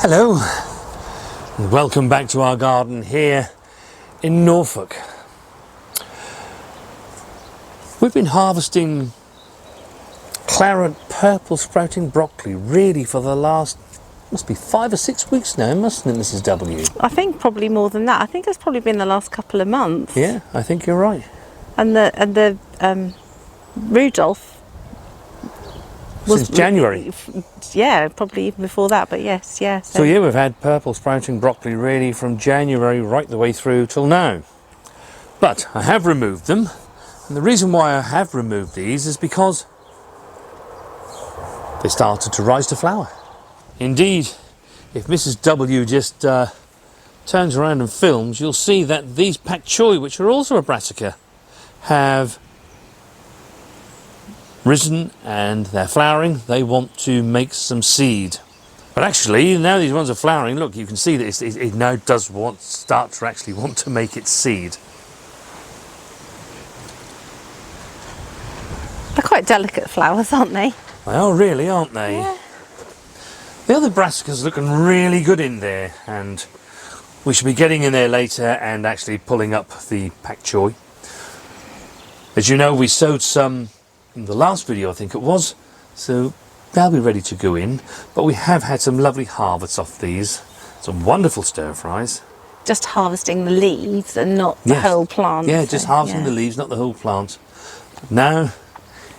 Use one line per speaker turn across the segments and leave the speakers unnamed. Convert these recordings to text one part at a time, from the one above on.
Hello, and welcome back to our garden here in Norfolk. We've been harvesting claret purple sprouting broccoli really for the last, must be 5 or 6 weeks now, mustn't it, Mrs. W?
I think probably more than that. I think it's probably been the last couple of months.
Yeah, I think you're right.
And the Rudolph was
Since January.
Yeah, probably even before that, but yes, yeah.
So yeah, we've had purple sprouting broccoli really from January right the way through till now. But I have removed them, and the reason why I have removed these is because they started to rise to flower. Indeed, if Mrs. W just turns around and films, you'll see that these pak choi, which are also a brassica, have risen and they're flowering. They want to make some seed. But actually, now these ones are flowering, look, you can see that it now does start to actually want to make its seed.
They're quite delicate flowers, aren't they?
They are really, aren't they?
Yeah.
The other brassicas looking really good in there, and we should be getting in there later and actually pulling up the pak choi. As you know, we sowed some in the last video, I think it was, so they'll be ready to go in. But we have had some lovely harvests off these, some wonderful stir fries.
Just harvesting the leaves and not the whole plant.
Yeah, just harvesting the leaves, not the whole plant. Now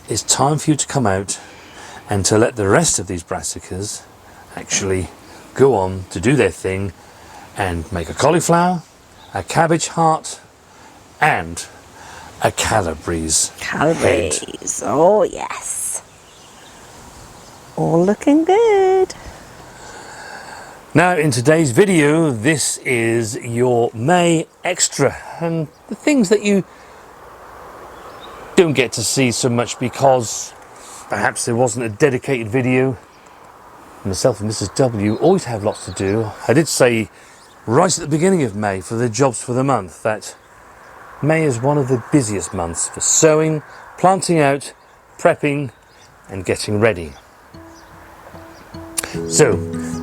it's time for you to come out and to let the rest of these brassicas actually go on to do their thing and make a cauliflower, a cabbage heart, and a Calabrese.
Calabrese, oh yes. All looking good.
Now in today's video, this is your May Extra, and the things that you don't get to see so much because perhaps there wasn't a dedicated video. Myself and Mrs. W always have lots to do. I did say right at the beginning of May for the jobs for the month that May is one of the busiest months for sowing, planting out, prepping and getting ready. So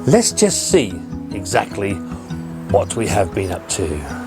let's just see exactly what we have been up to.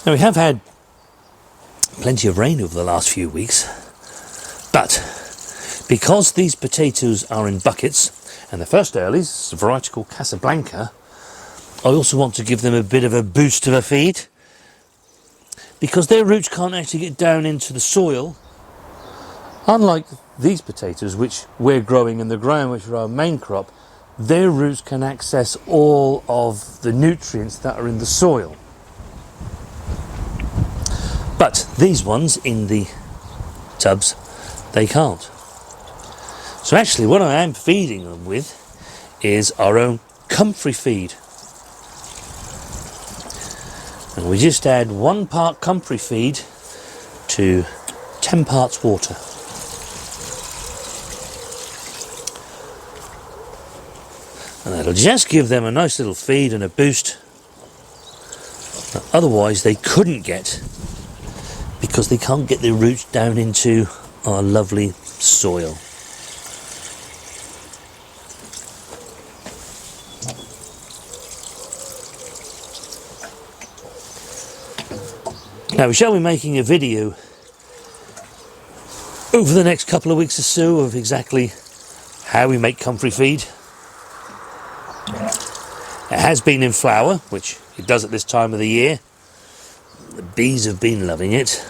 Now we have had plenty of rain over the last few weeks, but because these potatoes are in buckets, and the first earlies, a variety called Casablanca, I also want to give them a bit of a boost of a feed, because their roots can't actually get down into the soil, unlike these potatoes which we're growing in the ground, which are our main crop. Their roots can access all of the nutrients that are in the soil. But these ones in the tubs, they can't. So actually what I am feeding them with is our own comfrey feed. And we just add 1 part comfrey feed to 10 parts water. And that'll just give them a nice little feed and a boost that otherwise they couldn't get, because they can't get their roots down into our lovely soil. Now we shall be making a video over the next couple of weeks or so of exactly how we make comfrey feed. It has been in flower, which it does at this time of the year. The bees have been loving it.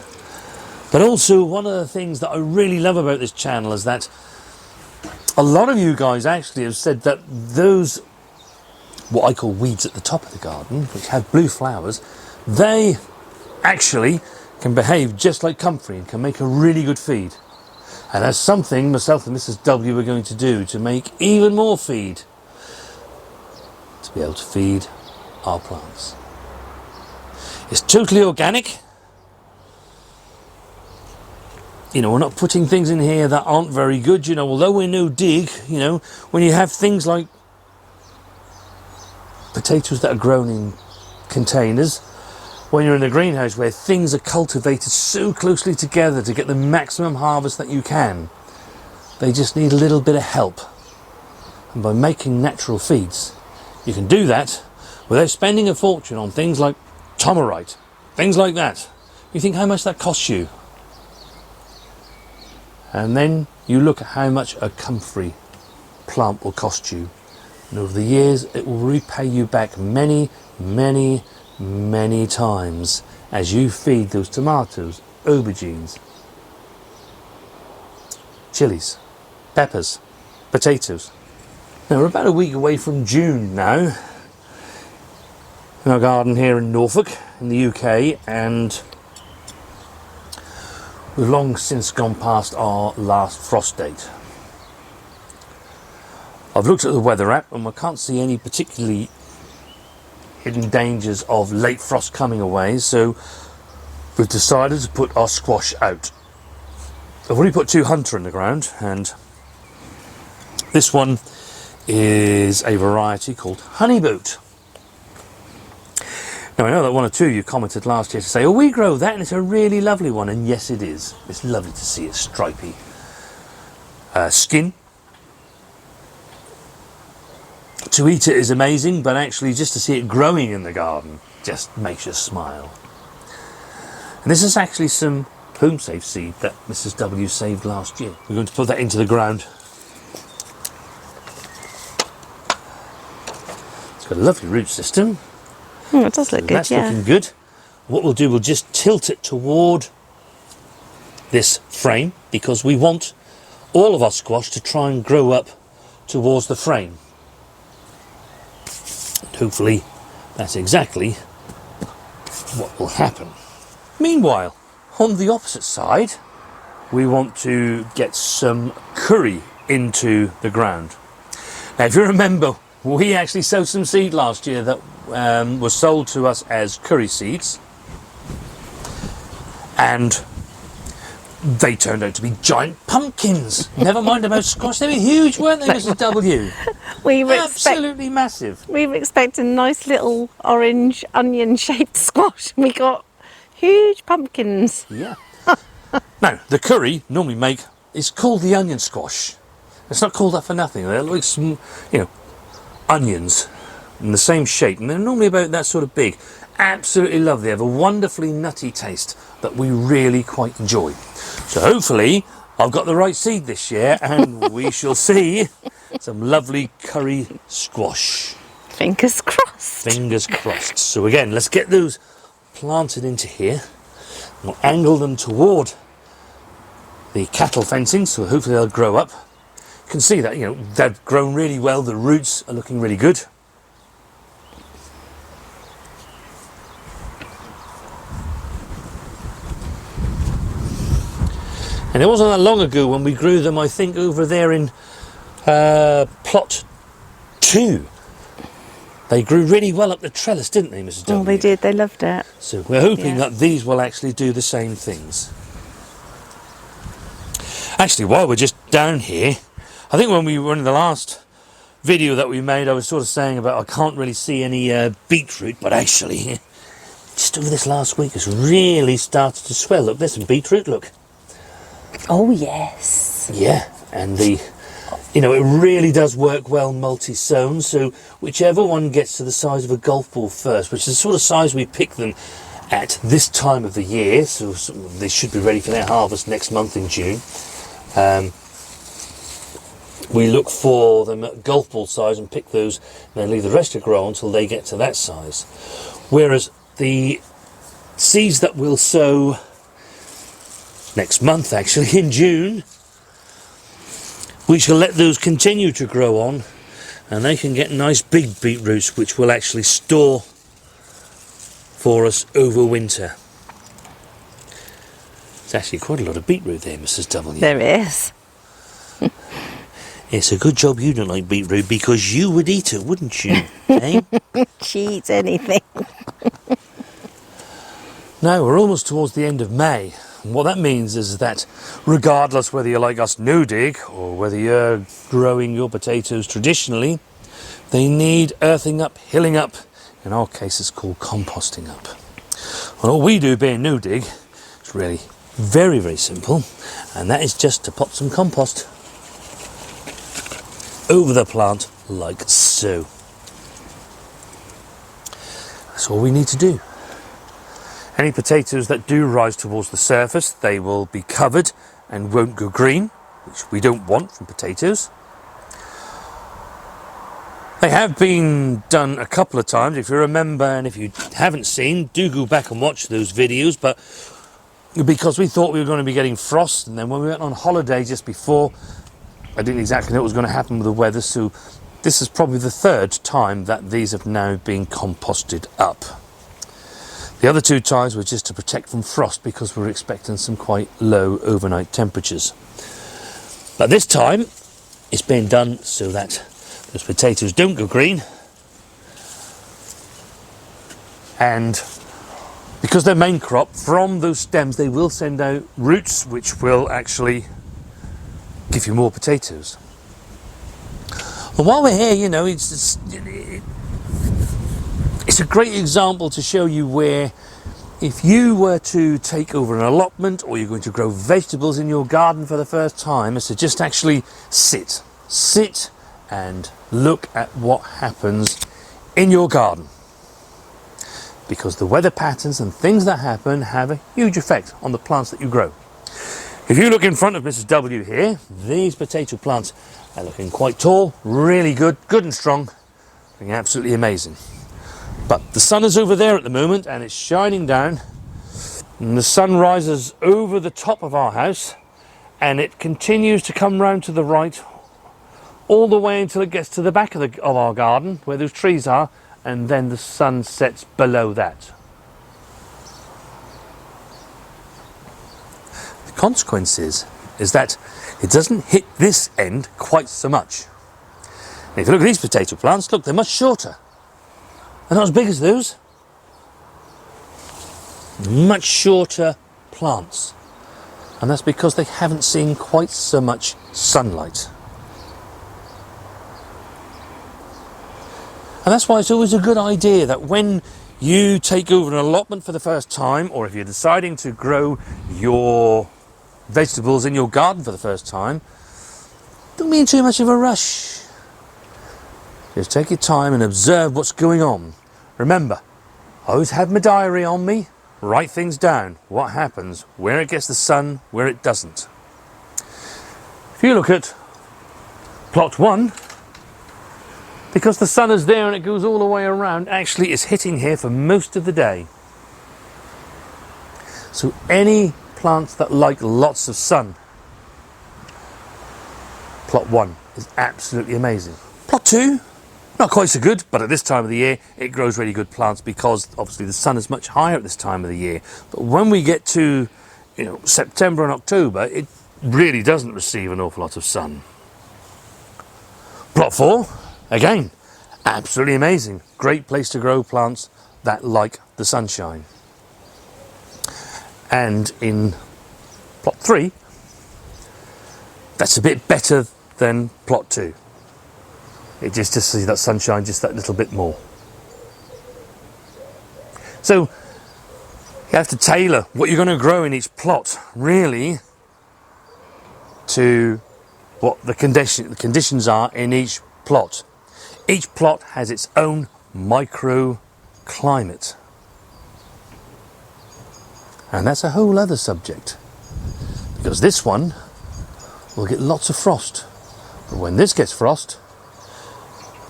But also one of the things that I really love about this channel is that a lot of you guys actually have said that those, what I call weeds at the top of the garden, which have blue flowers, they actually can behave just like comfrey and can make a really good feed. And that's something myself and Mrs. W are going to do to make even more feed to be able to feed our plants. It's totally organic. You know, we're not putting things in here that aren't very good. You know, although we're no dig, you know, when you have things like potatoes that are grown in containers, when you're in a greenhouse where things are cultivated so closely together to get the maximum harvest that you can, they just need a little bit of help. And by making natural feeds, you can do that without spending a fortune on things like Tomerite, things like that. You think how much that costs you? And then you look at how much a comfrey plant will cost you. And over the years, it will repay you back many, many, many times as you feed those tomatoes, aubergines, chilies, peppers, potatoes. Now we're about a week away from June now in our garden here in Norfolk in the UK, and we've long since gone past our last frost date. I've looked at the weather app and I can't see any particularly hidden dangers of late frost coming away, so we've decided to put our squash out. I've already put 2 hunter in the ground, and this one is a variety called Honeyboot. Now I know that one or two of you commented last year to say, oh, we grow that and it's a really lovely one, and yes it is. It's lovely to see its stripy skin. To eat it is amazing, but actually just to see it growing in the garden just makes you smile. And this is actually some home safe seed that Mrs. W saved last year. We're going to put that into the ground. It's got a lovely root system.
It does look good,
That's looking good. What we'll do, we'll just tilt it toward this frame because we want all of our squash to try and grow up towards the frame. And hopefully that's exactly what will happen. Meanwhile, on the opposite side, we want to get some curry into the ground. Now, if you remember, we actually sowed some seed last year that was sold to us as curry seeds, and they turned out to be giant pumpkins. Never mind about squash, they were huge, weren't they, Mrs. W? Absolutely massive.
We were expecting nice little orange onion-shaped squash. We got huge pumpkins.
Yeah. Now, the curry normally it's called the onion squash. It's not called that for nothing. They're like some, onions in the same shape, and they're normally about that sort of big. Absolutely lovely. They have a wonderfully nutty taste that we really quite enjoy. So hopefully I've got the right seed this year and we shall see some lovely curry squash.
Fingers crossed.
Fingers crossed. So again, let's get those planted into here. We'll angle them toward the cattle fencing, so hopefully they'll grow up. You can see that, they've grown really well. The roots are looking really good. And it wasn't that long ago when we grew them, I think, over there in plot 2. They grew really well up the trellis, didn't they, Mrs. W?
Oh, they did. They loved it.
So we're hoping that these will actually do the same things. Actually, while we're just down here, I think when we were in the last video that we made, I was sort of saying about I can't really see any beetroot, but actually, just over this last week, it's really started to swell. Look, there's some beetroot, look.
Oh, yes.
Yeah, and it really does work well multi-sown, so whichever one gets to the size of a golf ball first, which is the sort of size we pick them at this time of the year, so they should be ready for their harvest next month in June. We look for them at golf ball size and pick those, and then leave the rest to grow until they get to that size. Whereas the seeds that we'll sow next month, actually in June, we shall let those continue to grow on, and they can get nice big beetroots which will actually store for us over winter. There's actually quite a lot of beetroot there, Mrs. W.
There is.
It's a good job you don't like beetroot, because you would eat it, wouldn't you? Eh?
She eats anything.
Now, we're almost towards the end of May. And what that means is that regardless whether you're like us No Dig or whether you're growing your potatoes traditionally, they need earthing up, hilling up. In our case, it's called composting up. And all we do being No Dig is really very, very simple. And that is just to pop some compost over the plant like so. That's all we need to do. Any potatoes that do rise towards the surface, they will be covered and won't go green, which we don't want from potatoes. They have been done a couple of times, if you remember, and if you haven't seen, do go back and watch those videos. But because we thought we were going to be getting frost, and then when we went on holiday just before, I didn't exactly know what was going to happen with the weather, so this is probably the third time that these have now been composted up. The other two times were just to protect from frost because we're expecting some quite low overnight temperatures. But this time it's been done so that those potatoes don't go green, and because they're main crop, from those stems they will send out roots which will actually give you more potatoes. And while we're here, you know, it's a great example to show you where if you were to take over an allotment or you're going to grow vegetables in your garden for the first time, is to just actually sit and look at what happens in your garden. Because the weather patterns and things that happen have a huge effect on the plants that you grow. If you look in front of Mrs. W here, these potato plants are looking quite tall, really good and strong, looking absolutely amazing. But the sun is over there at the moment and it's shining down, and the sun rises over the top of our house and it continues to come round to the right all the way until it gets to the back of our garden where those trees are, and then the sun sets below that. The consequence is that it doesn't hit this end quite so much. And if you look at these potato plants, look, they're much shorter. They're not as big as those. Much shorter plants. And that's because they haven't seen quite so much sunlight. And that's why it's always a good idea that when you take over an allotment for the first time, or if you're deciding to grow your vegetables in your garden for the first time, don't be in too much of a rush. Just take your time and observe what's going on. Remember, I always have my diary on me, write things down, what happens, where it gets the sun, where it doesn't. If you look at plot 1, because the sun is there and it goes all the way around, actually it's hitting here for most of the day. So any plants that like lots of sun, plot 1 is absolutely amazing. Plot 2, not quite so good, but at this time of the year it grows really good plants because obviously the sun is much higher at this time of the year. But when we get to, you know, September and October, it really doesn't receive an awful lot of sun. Plot 4, again, absolutely amazing. Great place to grow plants that like the sunshine. And in plot 3, that's a bit better than plot 2. It just to see that sunshine just that little bit more. So you have to tailor what you're going to grow in each plot really to what the conditions are in each plot. Each plot has its own microclimate. And that's a whole other subject. Because this one will get lots of frost. But when this gets frost,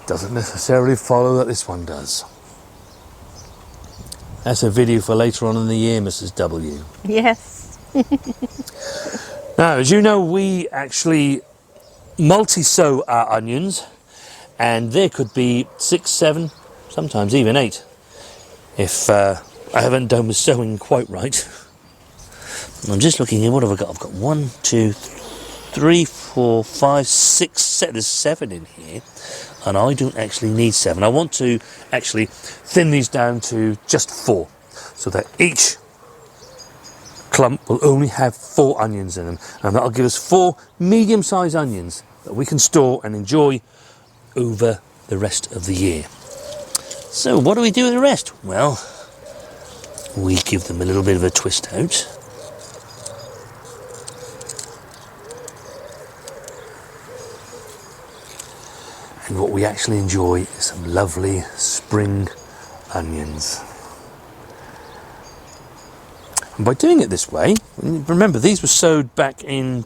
it doesn't necessarily follow that this one does. That's a video for later on in the year, Mrs. W.
Yes.
Now, as you know, we actually multi-sow our onions, and there could be 6, 7, sometimes even 8, if I haven't done my sowing quite right. I'm just looking here, what have I got? I've got 1, 2, 3, 4, 5, 6, there's 7 in here. And I don't actually need 7. I want to actually thin these down to just 4. So that each clump will only have 4 onions in them. And that'll give us 4 medium-sized onions that we can store and enjoy over the rest of the year. So what do we do with the rest? Well, we give them a little bit of a twist out. And what we actually enjoy is some lovely spring onions. And by doing it this way, remember these were sowed back in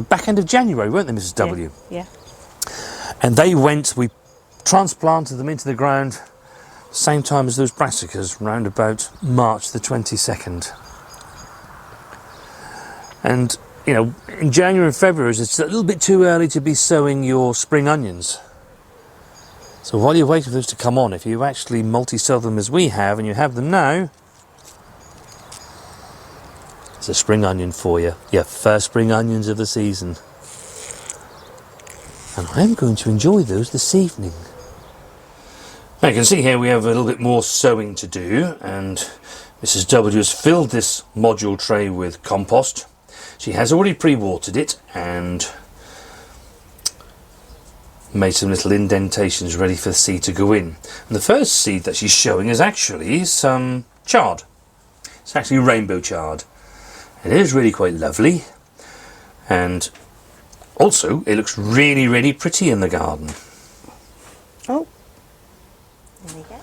back end of January, weren't they, Mrs. W?
Yeah.
And we transplanted them into the ground same time as those brassicas, round about March the 22nd. And, you know, in January and February, it's a little bit too early to be sowing your spring onions. So while you're waiting for those to come on, if you actually multi-sow them as we have, and you have them now, it's a spring onion for you. Your first spring onions of the season. And I'm going to enjoy those this evening. Now you can see here we have a little bit more sowing to do, and Mrs. W has filled this module tray with compost. She has already pre-watered it and made some little indentations ready for the seed to go in. And the first seed that she's showing is actually some chard. It's actually rainbow chard. It is really quite lovely, and also it looks really, really pretty in the garden.
Oh, there we go.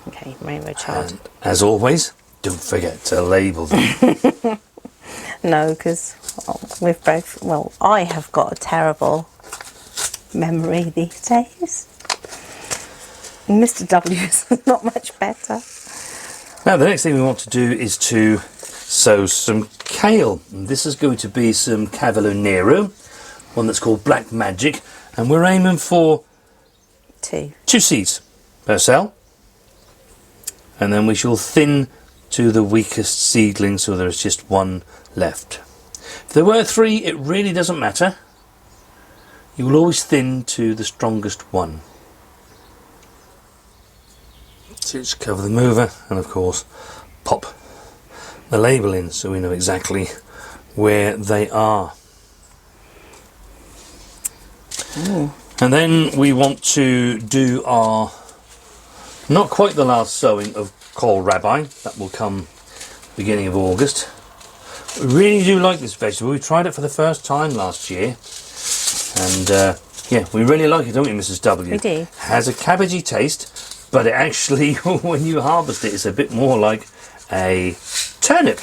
Okay, rainbow chard.
And as always, don't forget to label them.
No, because we've both, well, I have got a terrible memory these days. And Mr. W is not much better.
Now the next thing we want to do is to sow some kale. And this is going to be some Cavallo Nero, one that's called Black Magic, and we're aiming for
2
seeds per cell. And then we shall thin to the weakest seedling so there's just 1 left. If there were 3, it really doesn't matter. You will always thin to the strongest one. So just cover them over and of course pop the label in so we know exactly where they are.
Ooh.
And then we want to do our, not quite the last sowing of kohlrabi, that will come beginning of August. We really do like this vegetable. We tried it for the first time last year, and yeah, we really like it, don't we, Mrs. W?
We do.
Has a cabbagey taste, but it actually, when you harvest it, it's a bit more like a turnip.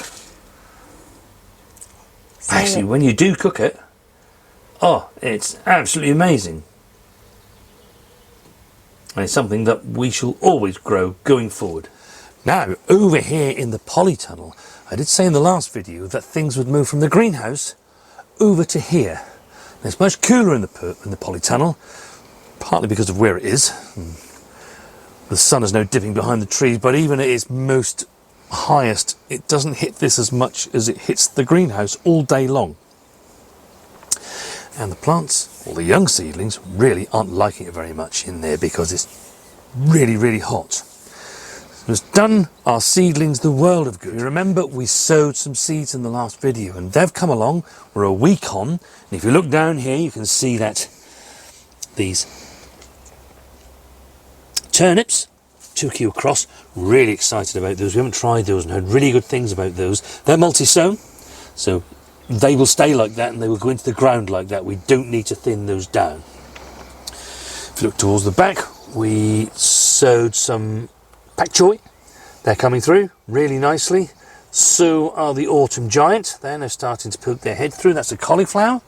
Actually, when you do cook it, oh, it's absolutely amazing. And it's something that we shall always grow going forward. Now, over here in the polytunnel, I did say in the last video that things would move from the greenhouse over to here. And it's much cooler in the polytunnel, partly because of where it is. The sun is now dipping behind the trees, but even at its most highest, it doesn't hit this as much as it hits the greenhouse all day long. And the plants, or the young seedlings, really aren't liking it very much in there because it's really, really hot. So it's done our seedlings the world of good. You remember we sowed some seeds in the last video and they've come along. We're a week on, and if you look down here you can see that these turnips took you across. Really excited about those. We haven't tried those and heard really good things about those. They're multi-sown, so they will stay like that and they will go into the ground like that. We don't need to thin those down. If you look towards the back, we sowed some pak choy. They're coming through really nicely. So are the autumn giant. They're starting to poke their head through. That's a cauliflower.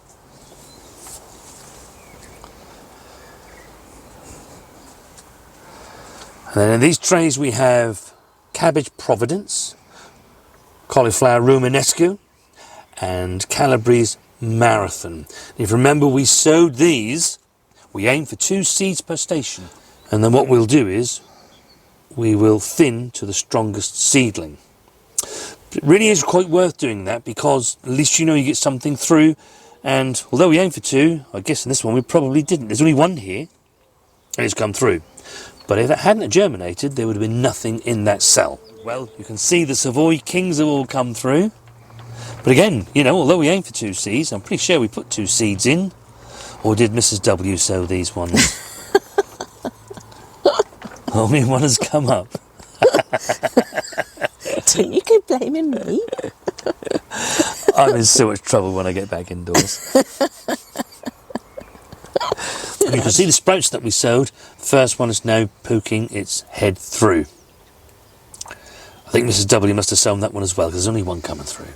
And then in these trays we have cabbage Providence, cauliflower Romanesco, and Calabrese Marathon. If you remember, we sowed these, we aim for 2 seeds per station. And then what we'll do is we will thin to the strongest seedling. It really is quite worth doing that, because at least you know you get something through. And although we aimed for 2, I guess in this one we probably didn't. There's only 1 here and it's come through. But if it hadn't germinated, there would have been nothing in that cell. Well, you can see the Savoy Kings have all come through. But again, you know, although we aimed for 2 seeds, I'm pretty sure we put 2 seeds in. Or did Mrs. W sow these ones? Only one has come up.
Don't you go blaming me?
I'm in so much trouble when I get back indoors. You can see the sprouts that we sowed. The first one is now poking its head through. I think Mrs. W must have sown that one as well, because there's only one coming through.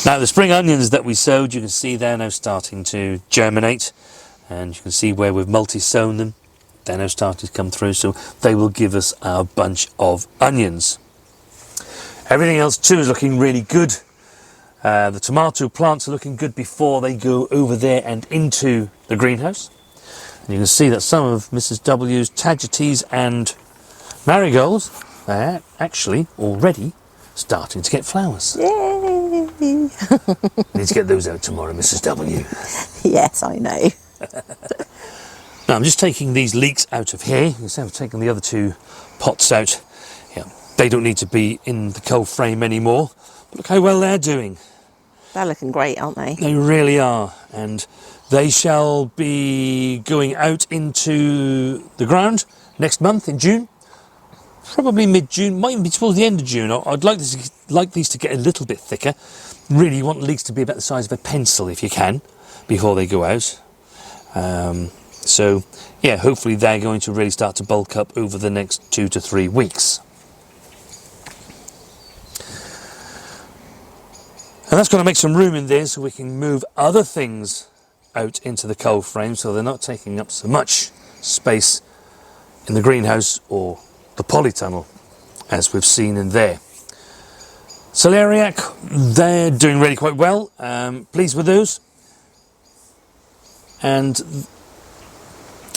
Now the spring onions that we sowed, you can see they're now starting to germinate. And you can see where we've multi-sown them. They're now starting to come through, so they will give us our bunch of onions. Everything else too is looking really good. The tomato plants are looking good before they go over there and into the greenhouse. And you can see that some of Mrs. W's tagetes and marigolds are actually already starting to get flowers.
Yay!
Need to get those out tomorrow, Mrs. W.
Yes, I know.
Now I'm just taking these leeks out of here. You can see I've taken the other 2 pots out. Yeah, they don't need to be in the cold frame anymore. But look how well they're doing.
They're looking great, aren't they?
They really are. And they shall be going out into the ground next month in June. Probably mid-June, might even be towards the end of June. I'd like these to get a little bit thicker. Really, you want leeks to be about the size of a pencil if you can, before they go out. So yeah, hopefully they're going to really start to bulk up over the next 2 to 3 weeks. And that's going to make some room in there so we can move other things out into the cold frame, so they're not taking up so much space in the greenhouse or the polytunnel as we've seen in there. Celeriac, they're doing really quite well. Pleased with those. And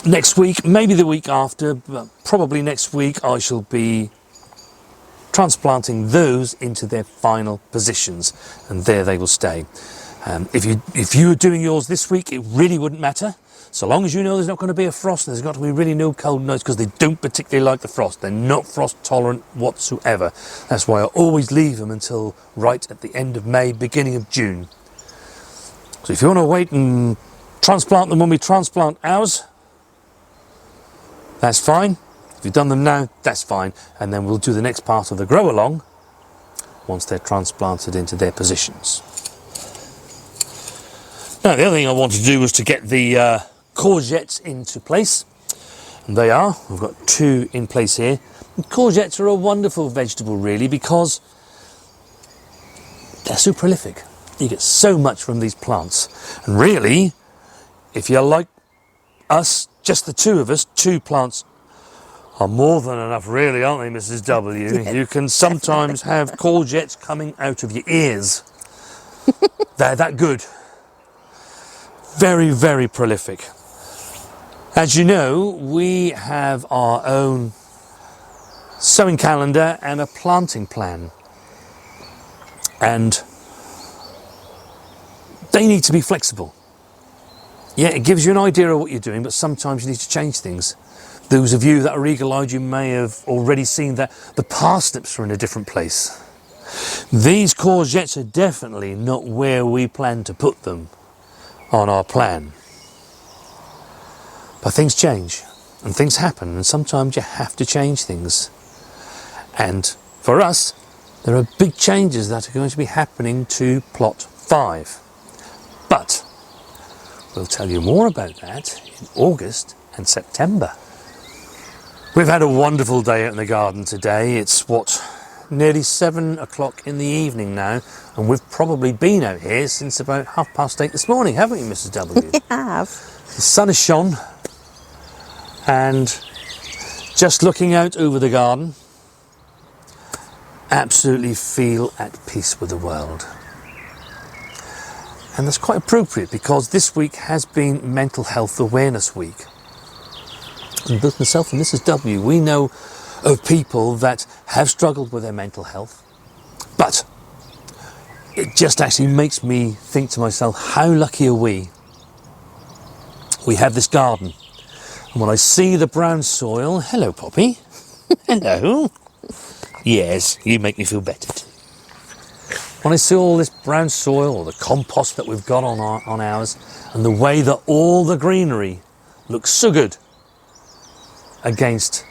next week, maybe the week after, but probably next week, I shall be transplanting those into their final positions, and there they will stay. If you are doing yours this week, it really wouldn't matter, so long as you know there's not going to be a frost. There's got to be really no cold nights, because they don't particularly like the frost. They're not frost tolerant whatsoever. That's why I always leave them until right at the end of May, beginning of June. So if you want to wait and transplant them when we transplant ours, that's fine. If you've done them now, that's fine. And then we'll do the next part of the grow along once they're transplanted into their positions. Now, the other thing I wanted to do was to get the courgettes into place. And they are. We've got 2 in place here. And courgettes are a wonderful vegetable, really, because they're so prolific. You get so much from these plants. And really, if you're like us, just the 2 of us, 2 plants are more than enough, really, aren't they, Mrs. W?
Yeah,
you can sometimes have courgettes coming out of your ears. They're that good. Very, very prolific. As you know, we have our own sowing calendar and a planting plan. And they need to be flexible. Yeah, it gives you an idea of what you're doing, but sometimes you need to change things. Those of you that are eagle-eyed, you may have already seen that the parsnips are in a different place. These courgettes are definitely not where we plan to put them on our plan. But things change and things happen, and sometimes you have to change things. And for us, there are big changes that are going to be happening to plot 5. But we'll tell you more about that in August and September. We've had a wonderful day out in the garden today. It's nearly 7 o'clock in the evening now, and we've probably been out here since about 8:30 this morning, haven't you, Mrs. W?
We have.
The sun has shone, and just looking out over the garden, absolutely feel at peace with the world. And that's quite appropriate, because this week has been Mental Health Awareness Week. And both myself and Mrs. W, we know of people that have struggled with their mental health, but it just actually makes me think to myself, how lucky are we? We have this garden, and when I see the brown soil, hello Poppy, hello, yes, you make me feel better too. When I see all this brown soil, or the compost that we've got on ours, and the way that all the greenery looks so good against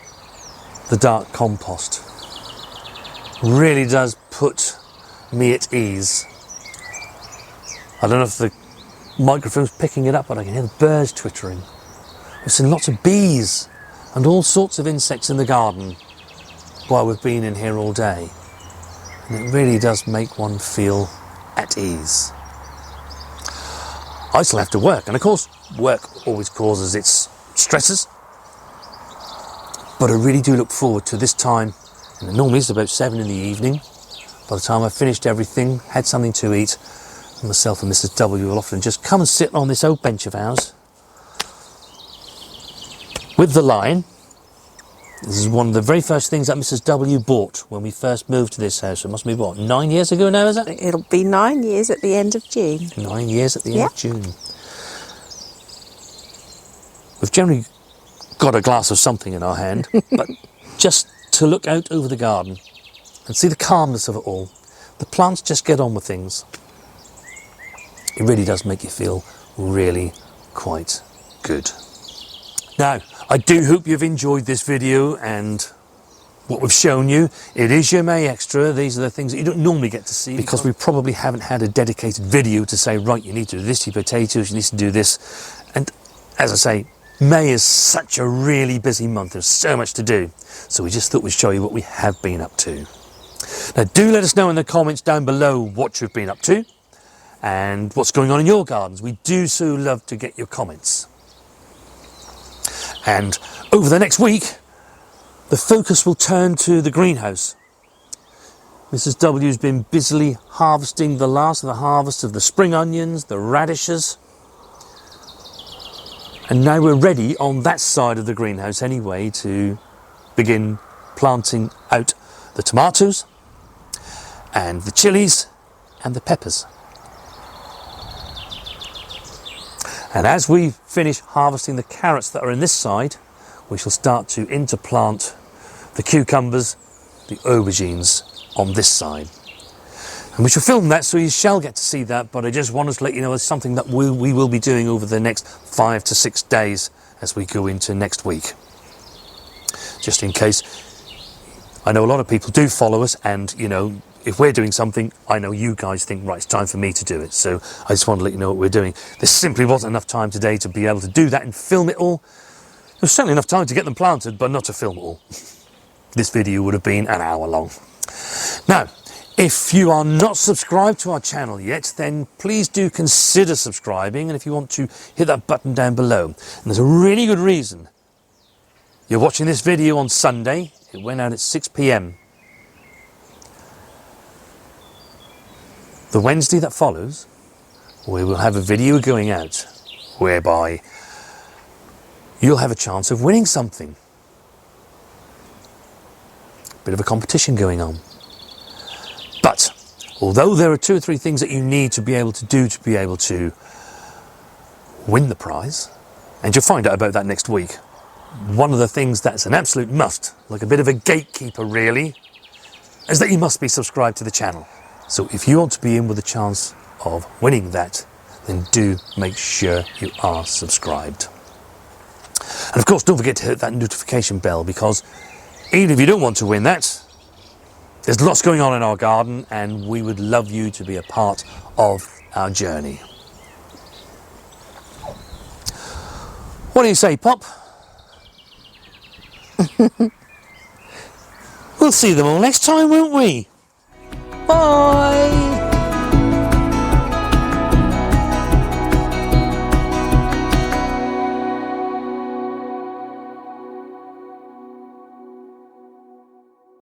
the dark compost, really does put me at ease. I don't know if the microphone's picking it up, but I can hear the birds twittering. We've seen lots of bees and all sorts of insects in the garden while we've been in here all day. And it really does make one feel at ease. I still have to work, and of course work always causes its stresses, but I really do look forward to this time, and normally it's about 7 in the evening. By the time I've finished everything, had something to eat, myself and Mrs. W will often just come and sit on this old bench of ours with the lion. This is one of the very first things that Mrs. W bought when we first moved to this house. It must be, what, 9 years ago now, is it?
It'll be 9 years at the end of June.
9 years at the end of June. We've generally got a glass of something in our hand, but just to look out over the garden and see the calmness of it all. The plants just get on with things. It really does make you feel really quite good. Now, I do hope you've enjoyed this video and what we've shown you. It is your May Extra. These are the things that you don't normally get to see because we probably haven't had a dedicated video to say, right, you need to do this to your potatoes, you need to do this. And as I say, May is such a really busy month. There's so much to do. So we just thought we'd show you what we have been up to. Now, do let us know in the comments down below what you've been up to and what's going on in your gardens. We do so love to get your comments. And over the next week, the focus will turn to the greenhouse. Mrs. W has been busily harvesting the last of the harvest of the spring onions, the radishes. And now we're ready on that side of the greenhouse anyway to begin planting out the tomatoes and the chilies and the peppers. And as we finish harvesting the carrots that are in this side, we shall start to interplant the cucumbers, the aubergines on this side. And we shall film that, so you shall get to see that, but I just wanted to let you know it's something that we will be doing over the next 5 to 6 days as we go into next week. Just in case, I know a lot of people do follow us, and you know, if we're doing something, I know you guys think, right, it's time for me to do it. So I just want to let you know what we're doing. There simply wasn't enough time today to be able to do that and film it all. There was certainly enough time to get them planted, but not to film it all. This video would have been an hour long. Now, if you are not subscribed to our channel yet, then please do consider subscribing. And if you want to, hit that button down below. And there's a really good reason. You're watching this video on Sunday. It went out at 6 p.m. The Wednesday that follows, we will have a video going out whereby you'll have a chance of winning something. Bit of a competition going on. But although there are 2 or 3 things that you need to be able to do to be able to win the prize, and you'll find out about that next week, one of the things that's an absolute must, like a bit of a gatekeeper really, is that you must be subscribed to the channel. So if you want to be in with a chance of winning that, then do make sure you are subscribed. And of course, don't forget to hit that notification bell, because even if you don't want to win that, there's lots going on in our garden, and we would love you to be a part of our journey. What do you say, Pop? We'll see them all next time, won't we?
Bye!